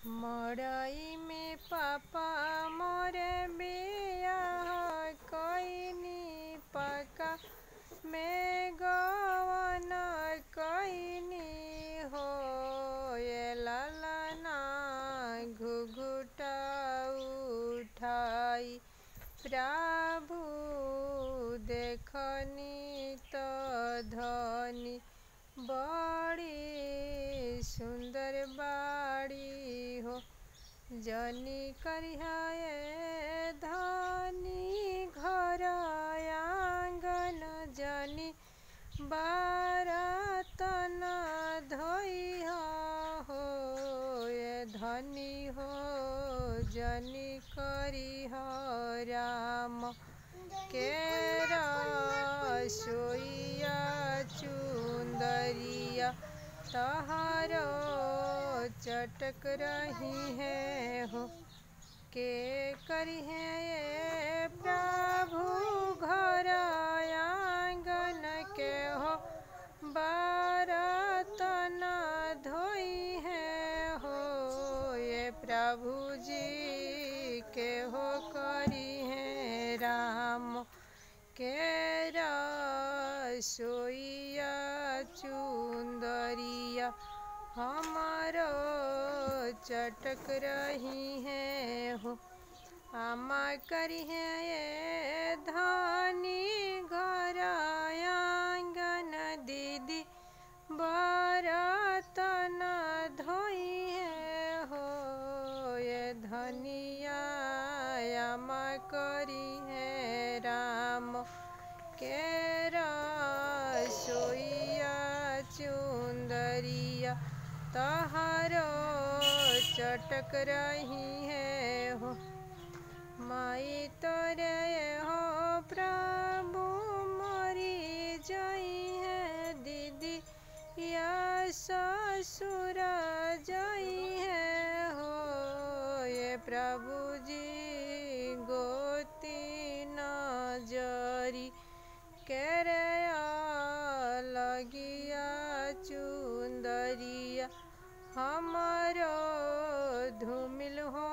मड़ई में पापा मोरे बियाह कइनी पका में गवन कइनी हो ये ललना घुघुटा उठाई प्रभु देखनी तो धनी बड़ी सुंदर बाड़ी हो जनी करिहाए धनी घर आंगन जनी बारतन धोइहा हो ये धनी हो जनी करिह राम के रसोइया चुंदरिया तहारो चटक रही है हो के करी है ये प्रभु घर आंगन के हो बरतन धोई है हो ये प्रभु जी के हो करी है राम के रसोइया चुंदरिया हमारो चटक रही है हो आमा करी है ये धानी घर आंगन दीदी बरतन धोई है हो ये धनिया आमा करी है राम के रसोइया चुंदरिया तहारो चटक रही है हो माई तोरे हो प्रभु मरी जाई है दीदी या ससुर जाई है हो ये प्रभु जी गोती नजरी करे लगिया चुंदरिया हमारो धूमिल हो